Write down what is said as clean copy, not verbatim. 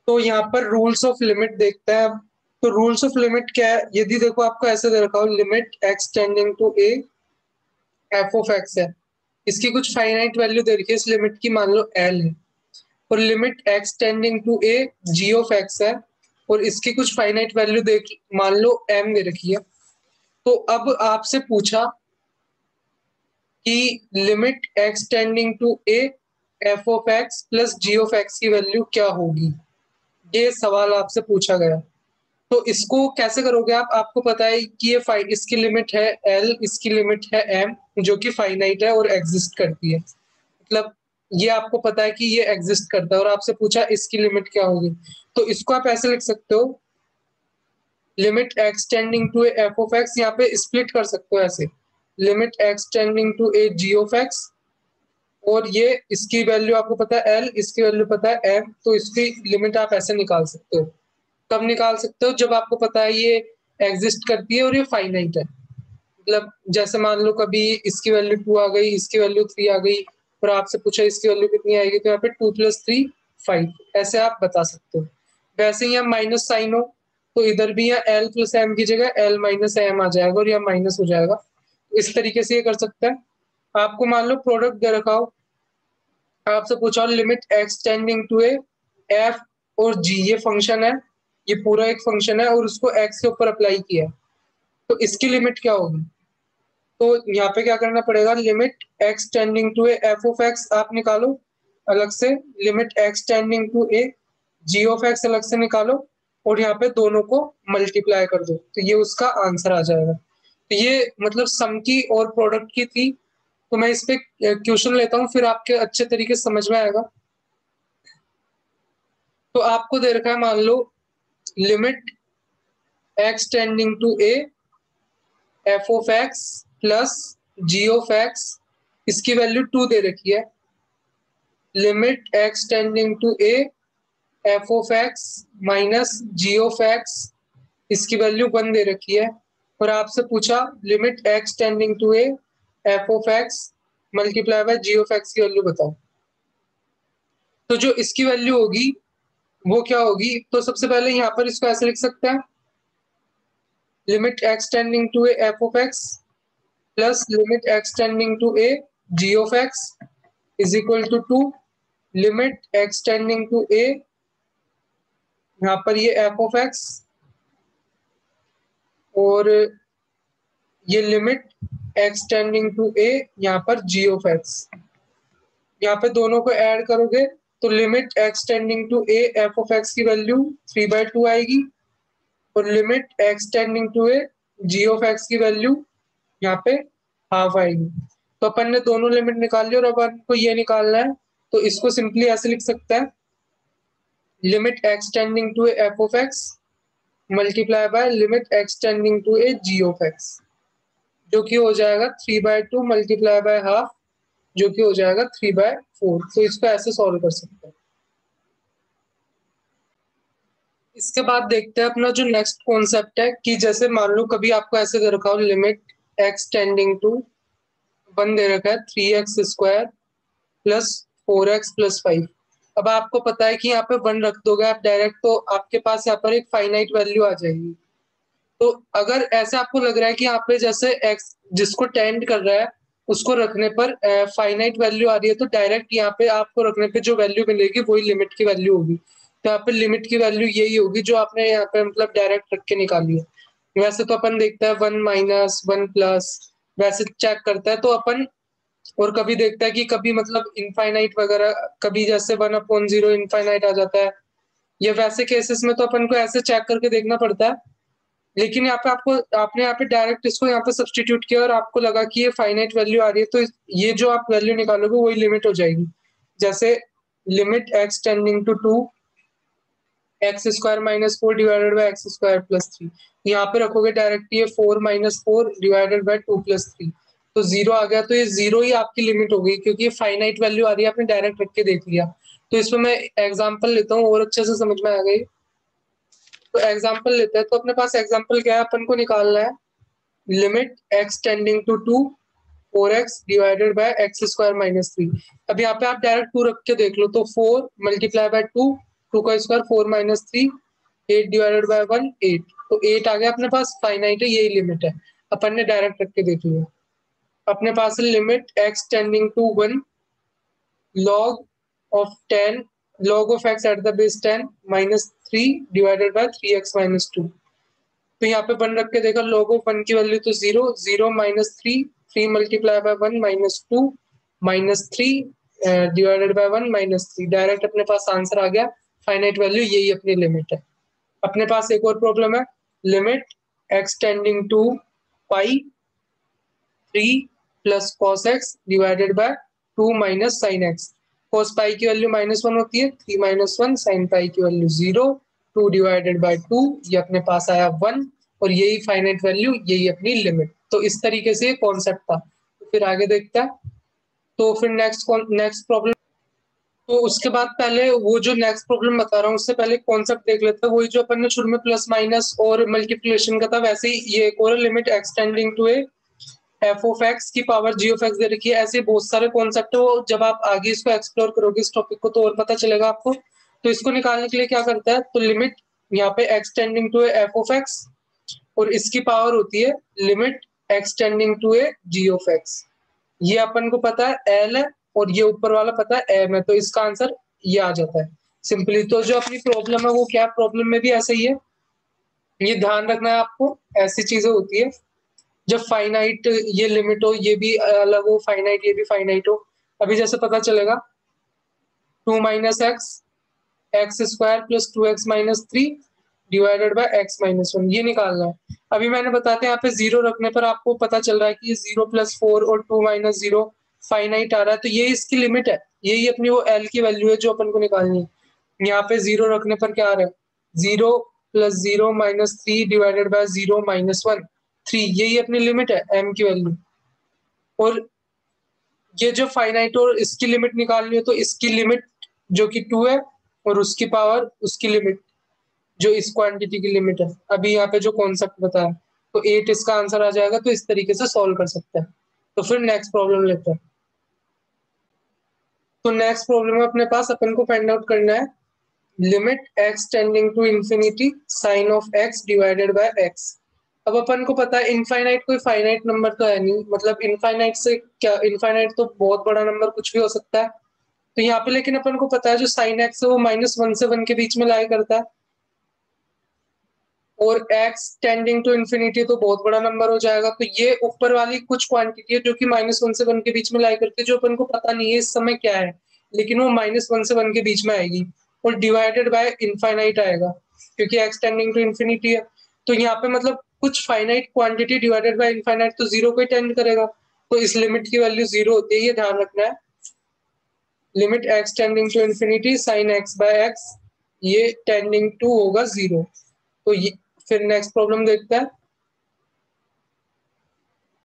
तो यहाँ पर रूल्स ऑफ लिमिट देखते हैं अब। तो रूल्स ऑफ लिमिट क्या है, यदि देखो आपको ऐसे दे रखा हो limit x tending to a f of x है, इसकी कुछ फाइनाइट वैल्यू दे रखी है, इस लिमिट की मान लो एल है। और limit x tending to a g of x है, और इसकी कुछ फाइनाइट वैल्यू देख मान लो एम दे रखी है। तो अब आपसे पूछा कि limit x tending to a f of x plus g of x की वैल्यू क्या होगी, ये सवाल आपसे पूछा गया। तो इसको कैसे करोगे आप, आपको पता है कि ये इसकी लिमिट है एल, इसकी लिमिट है एम, जो कि फाइनाइट है और एग्जिस्ट करती है। मतलब ये आपको पता है कि ये एग्जिस्ट करता है, और आपसे पूछा इसकी लिमिट क्या होगी। तो इसको आप ऐसे लिख सकते हो, limit x tending to f of x, यहाँ पे स्प्लिट कर सकते हो ऐसे, limit x tending to a g of x, और ये इसकी वैल्यू आपको पता है एल, इसकी वैल्यू पता है एम, तो इसकी लिमिट आप ऐसे निकाल सकते हो। कब निकाल सकते हो, जब आपको पता है ये एग्जिस्ट करती है और ये फाइनाइट है। मतलब जैसे मान लो कभी इसकी वैल्यू 2 आ गई, इसकी वैल्यू 3 आ गई, और आपसे पूछा इसकी वैल्यू कितनी आएगी, तो यहाँ पे 2 + 3 5, ऐसे आप बता सकते हो। वैसे ही यहाँ माइनस साइन हो, तो इधर भी यहाँ एल प्लस एम की जगह एल माइनस एम आ जाएगा, और यहाँ माइनस हो जाएगा। तो इस तरीके से ये कर सकता है। आपको मान लो प्रोडक्ट दे रखा हो, आपसे पूछा limit x tending to a f और जी, ये फंक्शन है, ये पूरा एक फंक्शन है, और उसको एक्स के ऊपर अप्लाई किया है, तो इसकी लिमिट क्या होगी। तो यहाँ पे क्या करना पड़ेगा, limit x tending to a f of x आप निकालो अलग से, limit x tending to a g of x अलग से निकालो, और यहाँ पे दोनों को मल्टीप्लाई कर दो, तो ये उसका आंसर आ जाएगा। तो ये मतलब सम की और प्रोडक्ट की थी। तो मैं इस पे क्वेश्चन लेता हूँ, फिर आपके अच्छे तरीके से समझ में आएगा। तो आपको दे रखा है मान लो limit x tending to a f of x plus g of x, इसकी वैल्यू 2 दे रखी है, limit x tending to a f of x minus g of x, इसकी वैल्यू 1 दे रखी है, और आपसे पूछा limit x tending to a f of x multiply by g of x की वैल्यू बताओ। तो जो इसकी वैल्यू होगी वो क्या होगी, तो सबसे पहले यहाँ पर इसको ऐसे लिख सकते हैं, limit x tending to a f of x plus limit x tending to a g of x is equal to 2 limit x tending to a, यहाँ पर ये एफ ऑफ एक्स, और ये limit x tending to a यहाँ पर जी of x, यहाँ पे दोनों को ऐड करोगे तो limit x tending to a f of x की वैल्यू 3/2 आएगी, और limit x tending to a g of x की वैल्यू यहाँ पे हाफ आएगी। तो अपन ने दोनों लिमिट निकाल ली, और अब आपको ये निकालना है, तो इसको सिंपली ऐसे लिख सकते हैं, limit x tending to f of x multiply by limit x tending to a g of x, जो कि हो जाएगा 3/2 मल्टीप्लाई बाय हाफ, जो कि हो जाएगा 3/4। तो इसको ऐसे सॉल्व कर सकते हैं। इसके बाद देखते हैं अपना जो नेक्स्ट कॉन्सेप्ट है, कि जैसे मान लो कभी आपको ऐसे दे रखा हो लिमिट एक्स टेंडिंग टू 1 दे रखा है 3x² प्लस 4x+5। अब आपको पता है कि यहाँ पे 1 रख दोगे आप डायरेक्ट, तो आपके पास यहाँ पर एक फाइनाइट वैल्यू आ जाएगी। तो अगर ऐसे आपको लग रहा है कि यहाँ पे जैसे एक्स जिसको टेंड कर रहा है उसको रखने पर फाइनाइट वैल्यू आ रही है, तो डायरेक्ट यहाँ पे आपको रखने पे जो वैल्यू मिलेगी वही लिमिट की वैल्यू होगी। तो यहाँ पे लिमिट की वैल्यू यही होगी जो आपने यहाँ पे मतलब डायरेक्ट रख के निकाली है। वैसे तो अपन देखते हैं 1 माइनस 1 प्लस, वैसे चेक करता है तो अपन, और कभी देखता है कि कभी मतलब इनफाइनाइट वगैरह, कभी जैसे 1/0 इनफाइनाइट आ जाता है, या वैसे केसेस में तो अपन को ऐसे चेक करके देखना पड़ता है। लेकिन यहाँ पे आपने यहाँ पे डायरेक्ट इसको यहाँ पे सब्सटीट्यूट किया, और आपको लगा कि ये फाइनाइट वैल्यू आ रही है, तो ये जो आप वैल्यू निकालोगे वही लिमिट हो जाएगी। जैसे limit x tending to 2 x² - 4 divided by x² + 3, यहाँ पे रखोगे डायरेक्ट ये 4 - 4 डिवाइडेड बाय 2 + 3, तो 0 आ गया। तो ये 0 ही आपकी लिमिट हो गई, क्योंकि ये फाइनाइट वैल्यू आ रही है, आपने डायरेक्ट रख के देख लिया। तो इसमें मैं एग्जांपल लेता हूँ और अच्छे से समझ में आ गई। तो एग्जांपल लेते हैं, तो अपने पास एग्जांपल क्या है, अपन को निकालना है limit x tending to 2 4x divided by x² - 3। अब यहाँ पे आप डायरेक्ट 2 रख के देख लो, तो 4 × 2 2 का स्क्वायर 4 माइनस 3, 8 डिवाइडेड बाय 1 8। तो 8 आ गया अपने पास, फाइनाइट है, यही लिमिट है। अपन ने डायरेक्ट रख के देख लिया। अपने पास है limit x tending to 1 log of 10 log of x at the base 10 minus 3 divided by 3x minus 2। तो यहाँ पे 1 रख के देखा, log of 1 की वैल्यू तो 0, 0 minus 3, 3 multiply by 1 minus 2 minus 3 divided by 1 minus 3। Direct अपने पास आंसर आ गया, फाइनाइट वैल्यू यही अपनी लिमिट है। अपने पास एक और प्रॉब्लम है, limit x tending to pi 3 plus cos x divided by 2 minus sine x. Cos pi की वैल्यू -1 होती है, 3 माइनस 1, साइन पाई की वैल्यू 0, 2 डिवाइडेड बाय 2, ये अपने पास आया 1, और यही फाइनाइट वैल्यू, यही अपनी लिमिट। तो इस तरीके से ये कॉन्सेप्ट था। तो फिर आगे देखते हैं। तो फिर नेक्स्ट प्रॉब्लम, तो उसके बाद पहले वो जो नेक्स्ट प्रॉब्लम बता रहा हूँ उससे पहले कॉन्सेप्ट देख लेते हैं। वही जो अपन ने शुरू में प्लस माइनस और मल्टीप्लिकेशन का था, वैसे ही ये एक और limit x tending to a f of x की पावर जी ऑफ एक्स दे रखी है। ऐसे बहुत सारे कॉन्सेप्ट है, वो जब आप आगे इसको एक्सप्लोर करोगे इस टॉपिक को तो और पता चलेगा आपको। तो इसको निकालने के लिए क्या करता है, तो लिमिट यहाँ पे x tending to a f of x, और इसकी पावर होती है limit x tending to a g of x. ये अपन को पता है एल है, और ये ऊपर वाला पता है एम है, तो इसका आंसर ये आ जाता है सिंपली। तो जो अपनी प्रॉब्लम है वो क्या, प्रॉब्लम में भी ऐसा ही है, ये ध्यान रखना है आपको। ऐसी चीजें होती है जब फाइनाइट ये लिमिट हो, ये भी अलग हो फाइनाइट, ये भी फाइनाइट हो। अभी जैसे पता चलेगा 2 minus x x square plus 2x minus 3 divided by x minus 1, ये निकालना है। अभी मैंने बताते हैं यहाँ पे 0 रखने पर आपको पता चल रहा है कि ये 0 प्लस 4 और 2 माइनस 0 फाइनाइट आ रहा है, तो ये इसकी लिमिट है, यही अपनी वो l की वैल्यू है जो अपन को निकालनी है। यहाँ पे 0 रखने पर क्या आ रहा है, 0 plus 0 minus 3 divided by 0 minus 1 3, यही अपनी लिमिट है m की वैल्यू। और ये जो फाइनाइट और इसकी लिमिट निकालनी है, तो इसकी लिमिट जो कि 2 है, और उसकी पावर उसकी लिमिट जो इस क्वांटिटी की लिमिट है। अभी यहाँ पे जो कॉन्सेप्ट बताया, तो 8 इसका आंसर आ जाएगा। तो इस तरीके से सॉल्व कर सकते हैं। तो फिर नेक्स्ट प्रॉब्लम लेते हैं। तो नेक्स्ट प्रॉब्लम में अपने पास अपन को फाइंड आउट करना है limit x tending to infinity sine of x divided by x। अब अपन को पता है इनफाइनाइट कोई फाइनाइट नंबर तो है नहीं, मतलब इनफाइनाइट से क्या, इनफाइनाइट तो बहुत बड़ा नंबर कुछ भी हो सकता है। तो यहाँ पे लेकिन अपन को पता है जो साइन एक्स है वो -1 से 1 के बीच में लाई करता है, और x टेंडिंग टू इंफिनिटी तो बहुत बड़ा नंबर हो जाएगा। तो ये ऊपर वाली कुछ क्वांटिटी है जो कि -1 से 1 के बीच में लाई करती है, जो अपन को पता नहीं है इस समय क्या है, लेकिन वो -1 से 1 के बीच में आएगी, और डिवाइडेड बाय इनफाइनाइट आएगा क्योंकि x टेंडिंग टू इंफिनिटी है। तो यहाँ पे मतलब कुछ finite quantity divided by infinite तो जीरो को ही टेंड करेगा, तो इस लिमिट की वैल्यू जीरो होती है, ये ध्यान रखना है। Limit x tending to infinity sine x by x, ये टेंडिंग टू होगा जीरो। तो ये फिर नेक्स्ट प्रॉब्लम देखते हैं।